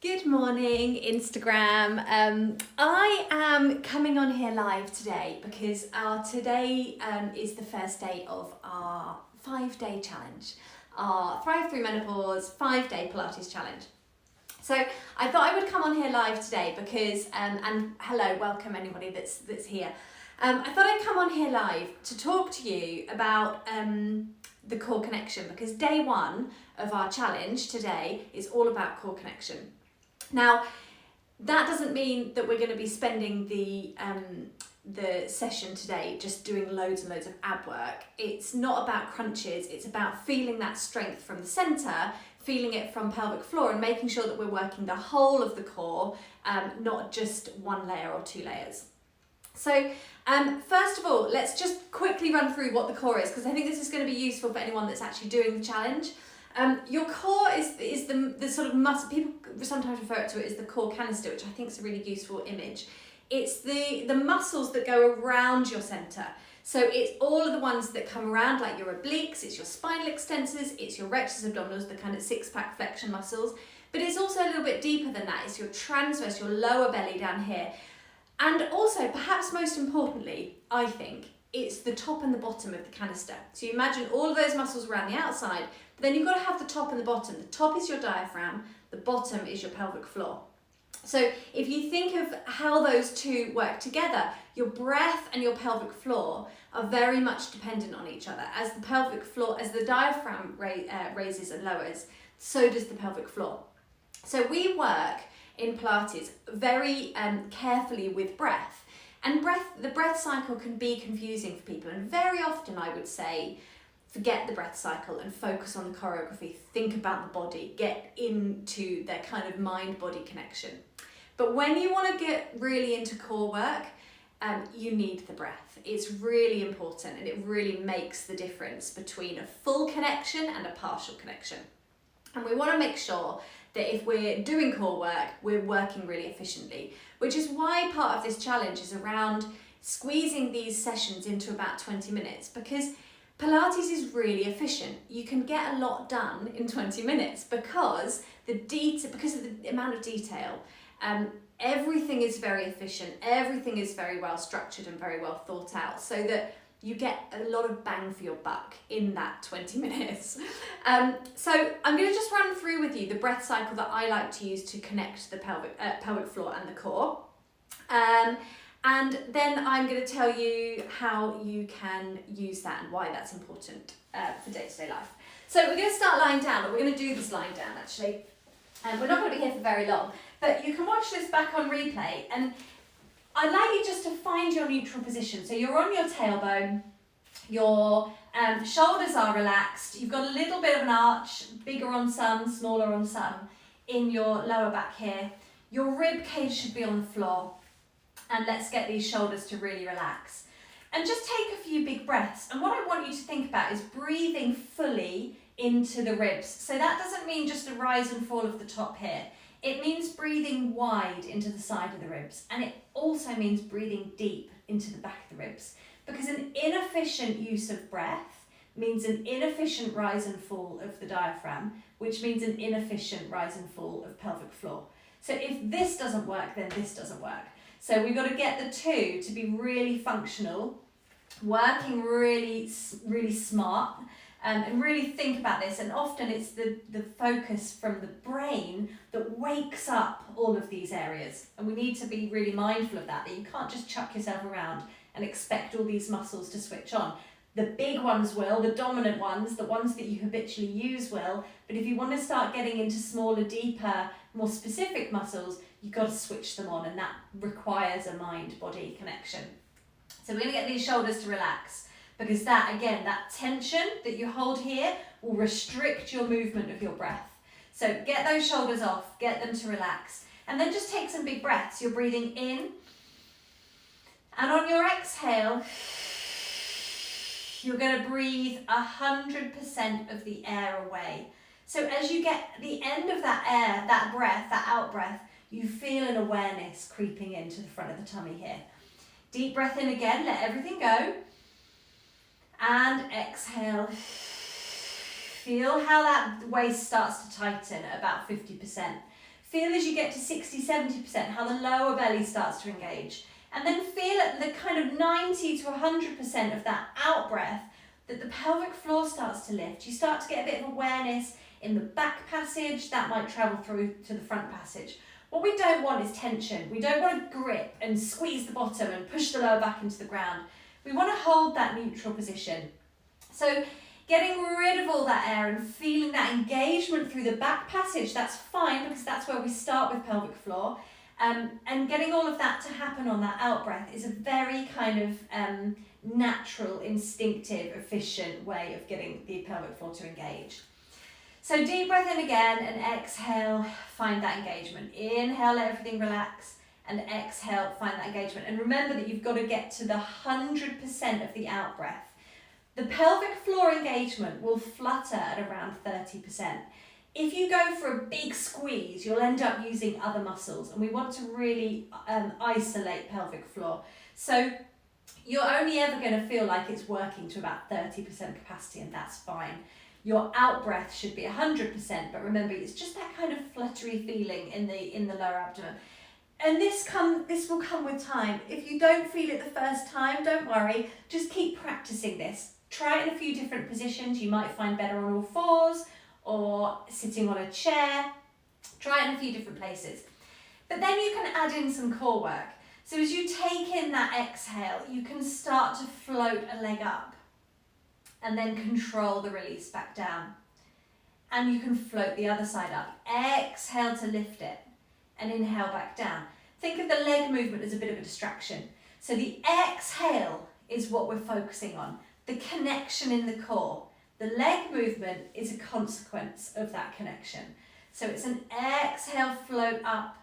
Good morning, Instagram. I am coming on here live today because today is the first day of our 5-day challenge, our Thrive Through Menopause 5-day Pilates challenge. So I thought I would come on here live today because, and hello, welcome anybody that's here. I thought I'd come on here live to talk to you about the core connection, because day one of our challenge today is all about core connection. Now, that doesn't mean that we're going to be spending the session today just doing loads and loads of ab work. It's not about crunches, it's about feeling that strength from the centre, feeling it from pelvic floor, and making sure that we're working the whole of the core, not just one layer or two layers. So first of all, let's just quickly run through what the core is, because I think this is going to be useful for anyone that's actually doing the challenge. Your core is the sort of muscle, people sometimes refer to it as the core canister, which I think is a really useful image. It's the muscles that go around your centre. So it's all of the ones that come around, like your obliques, it's your spinal extensors, it's your rectus abdominis, the kind of six-pack flexion muscles, but it's also a little bit deeper than that. It's your transverse, your lower belly down here. And also, perhaps most importantly, I think, it's the top and the bottom of the canister. So you imagine all of those muscles around the outside, but then you've got to have the top and the bottom. The top is your diaphragm, the bottom is your pelvic floor. So if you think of how those two work together, your breath and your pelvic floor are very much dependent on each other. As the pelvic floor, as the diaphragm raises and lowers, so does the pelvic floor. So we work in Pilates very carefully with breath. And the breath cycle can be confusing for people, and very often I would say, forget the breath cycle and focus on the choreography, think about the body, get into their kind of mind-body connection. But when you want to get really into core work, you need the breath. It's really important, and it really makes the difference between a full connection and a partial connection. And we want to make sure that if we're doing core work, we're working really efficiently, which is why part of this challenge is around squeezing these sessions into about 20 minutes, because Pilates is really efficient. You can get a lot done in 20 minutes because of the amount of detail. Everything is very efficient, everything is very well structured and very well thought out, so that you get a lot of bang for your buck in that 20 minutes. So I'm going to just run through with you the breath cycle that I like to use to connect the pelvic floor and the core. And then I'm going to tell you how you can use that and why that's important for day-to-day life. So we're going to start lying down, or we're going to do this lying down actually. We're not going to be here for very long, but you can watch this back on replay, and I'd like you just to find your neutral position. So you're on your tailbone, your shoulders are relaxed, you've got a little bit of an arch, bigger on some, smaller on some, in your lower back here. Your rib cage should be on the floor, and let's get these shoulders to really relax. And just take a few big breaths. And what I want you to think about is breathing fully into the ribs. So that doesn't mean just a rise and fall of the top here. It means breathing wide into the side of the ribs, and it also means breathing deep into the back of the ribs, because an inefficient use of breath means an inefficient rise and fall of the diaphragm, which means an inefficient rise and fall of pelvic floor. So if this doesn't work, then this doesn't work. So we've got to get the two to be really functional, working really, really smart, and really think about this. And often it's the focus from the brain that wakes up all of these areas. And we need to be really mindful of that you can't just chuck yourself around and expect all these muscles to switch on. The big ones will, the dominant ones, the ones that you habitually use will, but if you want to start getting into smaller, deeper, more specific muscles, you've got to switch them on, and that requires a mind-body connection. So we're going to get these shoulders to relax, because that, again, that tension that you hold here will restrict your movement of your breath. So get those shoulders off, get them to relax, and then just take some big breaths. You're breathing in, and on your exhale, you're going to breathe 100% of the air away. So as you get the end of that air, that breath, that out breath, you feel an awareness creeping into the front of the tummy here. Deep breath in again, let everything go. And exhale. Feel how that waist starts to tighten at about 50%. Feel as you get to 60-70% how the lower belly starts to engage. And then feel at the kind of 90 to 100% of that out breath that the pelvic floor starts to lift. You start to get a bit of awareness in the back passage, that might travel through to the front passage. What we don't want is tension. We don't want to grip and squeeze the bottom and push the lower back into the ground. We want to hold that neutral position. So getting rid of all that air and feeling that engagement through the back passage, that's fine because that's where we start with pelvic floor. And getting all of that to happen on that out breath is a very kind of natural, instinctive, efficient way of getting the pelvic floor to engage. So deep breath in again and exhale, find that engagement. Inhale, let everything relax, and exhale, find that engagement. And remember that you've got to get to the 100% of the out breath. The pelvic floor engagement will flutter at around 30%. If you go for a big squeeze, you'll end up using other muscles, and we want to really isolate pelvic floor. So you're only ever going to feel like it's working to about 30% capacity, and that's fine. Your out breath should be 100%, but remember, it's just that kind of fluttery feeling in the lower abdomen. And this will come with time. If you don't feel it the first time, don't worry. Just keep practicing this. Try it in a few different positions. You might find better on all fours or sitting on a chair. Try it in a few different places. But then you can add in some core work. So as you take in that exhale, you can start to float a leg up and then control the release back down. And you can float the other side up. Exhale to lift it and inhale back down. Think of the leg movement as a bit of a distraction. So the exhale is what we're focusing on, the connection in the core. The leg movement is a consequence of that connection. So it's an exhale, float up,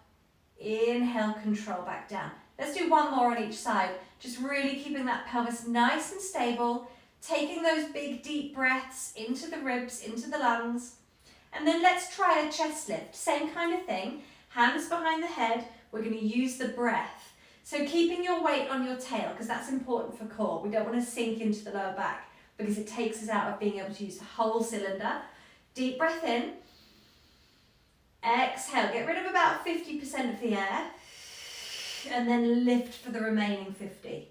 inhale, control back down. Let's do one more on each side. Just really keeping that pelvis nice and stable, taking those big deep breaths into the ribs, into the lungs. And then let's try a chest lift. Same kind of thing, hands behind the head. We're going to use the breath. So keeping your weight on your tail, because that's important for core. We don't want to sink into the lower back because it takes us out of being able to use the whole cylinder. Deep breath in. Exhale, get rid of about 50% of the air. And then lift for the remaining 50.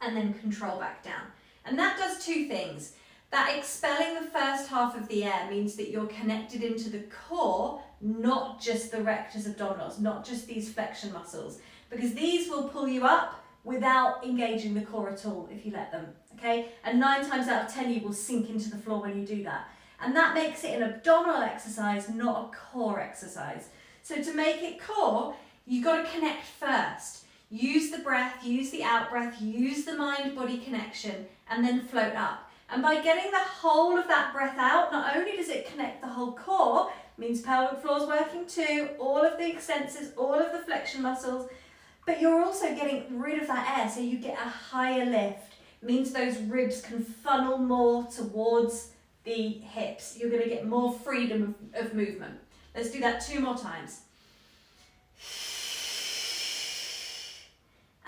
And then control back down. And that does two things. That expelling the first half of the air means that you're connected into the core, not just the rectus abdominis, not just these flexion muscles, because these will pull you up without engaging the core at all if you let them, okay? And 9 times out of 10 you will sink into the floor when you do that. And that makes it an abdominal exercise, not a core exercise. So to make it core, you've got to connect first. Use the breath, use the out breath, use the mind-body connection, and then float up. And by getting the whole of that breath out, not only does it connect the whole core, means pelvic floor is working too, all of the extensors, all of the flexion muscles, but you're also getting rid of that air, so you get a higher lift. It means those ribs can funnel more towards the hips. You're going to get more freedom of movement. Let's do that 2 more times.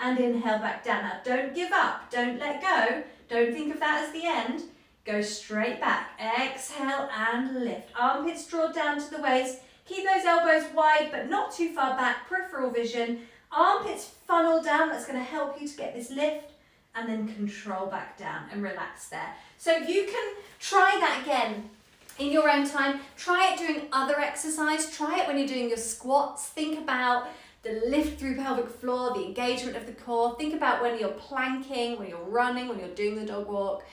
And inhale back down. Now don't give up, don't let go, don't think of that as the end. Go straight back, exhale and lift. Armpits draw down to the waist. Keep those elbows wide but not too far back, peripheral vision. Armpits funnel down, that's going to help you to get this lift. And then control back down and relax there. So if you can try that again in your own time, try it doing other exercise, try it when you're doing your squats. Think about the lift through pelvic floor, the engagement of the core. Think about when you're planking, when you're running, when you're doing the dog walk.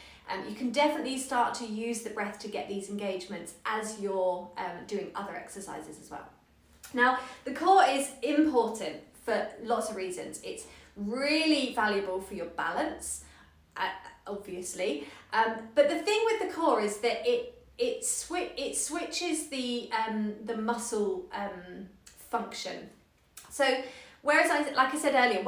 You can definitely start to use the breath to get these engagements as you're doing other exercises as well. Now, the core is important for lots of reasons. It's really valuable for your balance, obviously. But the thing with the core is that it switches the muscle function. So whereas, like I said earlier,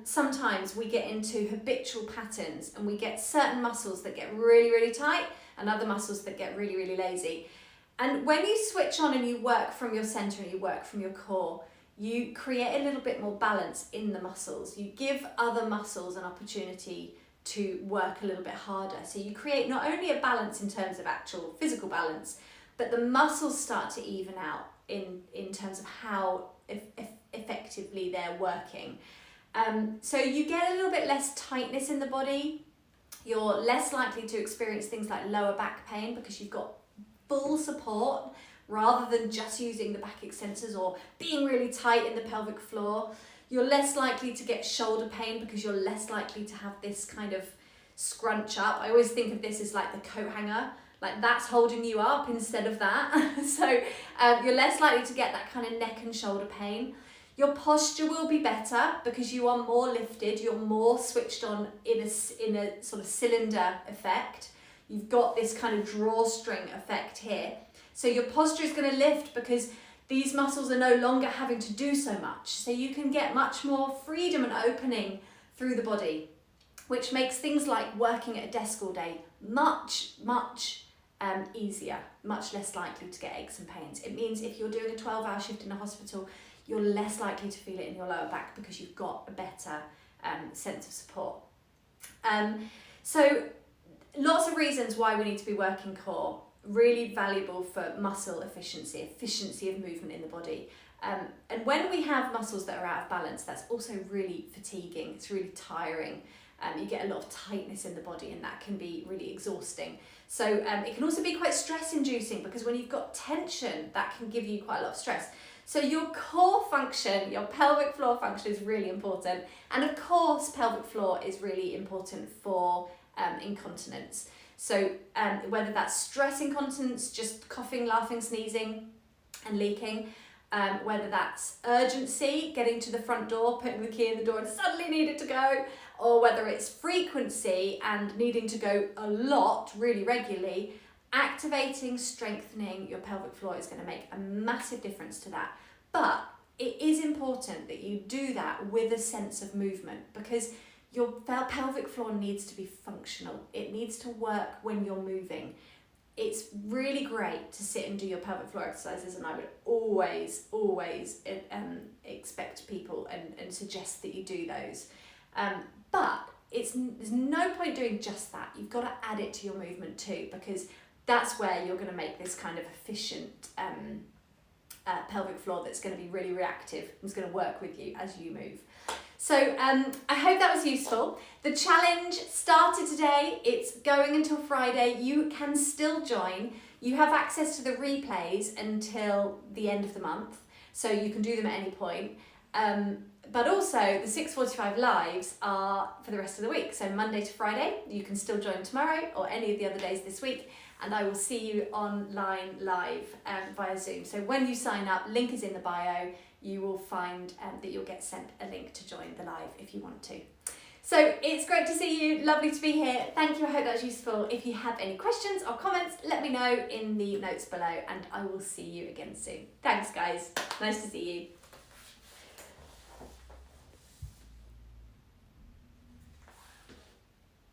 sometimes we get into habitual patterns and we get certain muscles that get really, really tight and other muscles that get really, really lazy. And when you switch on and you work from your center and you work from your core, you create a little bit more balance in the muscles. You give other muscles an opportunity to work a little bit harder. So you create not only a balance in terms of actual physical balance, but the muscles start to even out in terms of how effectively they're working. So you get a little bit less tightness in the body. You're less likely to experience things like lower back pain because you've got full support rather than just using the back extensors or being really tight in the pelvic floor. You're less likely to get shoulder pain because you're less likely to have this kind of scrunch up. I always think of this as like the coat hanger, like that's holding you up instead of that. So you're less likely to get that kind of neck and shoulder pain. Your posture will be better because you are more lifted, you're more switched on in a sort of cylinder effect. You've got this kind of drawstring effect here. So your posture is going to lift because these muscles are no longer having to do so much. So you can get much more freedom and opening through the body, which makes things like working at a desk all day much easier, much less likely to get aches and pains. It means if you're doing a 12-hour shift in a hospital, you're less likely to feel it in your lower back because you've got a better sense of support. So lots of reasons why we need to be working core. Really valuable for muscle efficiency of movement in the body. And when we have muscles that are out of balance, that's also really fatiguing. It's really tiring. You get a lot of tightness in the body and that can be really exhausting. So it can also be quite stress inducing because when you've got tension, that can give you quite a lot of stress. So your core function, your pelvic floor function is really important. And of course, pelvic floor is really important for incontinence. So whether that's stress incontinence, just coughing, laughing, sneezing and leaking, whether that's urgency, getting to the front door, putting the key in the door and suddenly needed to go, or whether it's frequency and needing to go a lot, really regularly, activating, strengthening your pelvic floor is going to make a massive difference to that. But it is important that you do that with a sense of movement because your pelvic floor needs to be functional. It needs to work when you're moving. It's really great to sit and do your pelvic floor exercises, and I would always expect people and suggest that you do those. But there's no point doing just that. You've got to add it to your movement too, because that's where you're going to make this kind of efficient pelvic floor that's going to be really reactive and is going to work with you as you move. So I hope that was useful. The challenge started today. It's going until Friday. You can still join. You have access to the replays until the end of the month, so you can do them at any point. But also the 6:45 lives are for the rest of the week. So Monday to Friday, you can still join tomorrow or any of the other days this week. And I will see you online live via Zoom. So when you sign up, link is in the bio. You will find that you'll get sent a link to join the live if you want to. So it's great to see you. Lovely to be here. Thank you. I hope that's useful. If you have any questions or comments, let me know in the notes below and I will see you again soon. Thanks, guys. Nice to see you.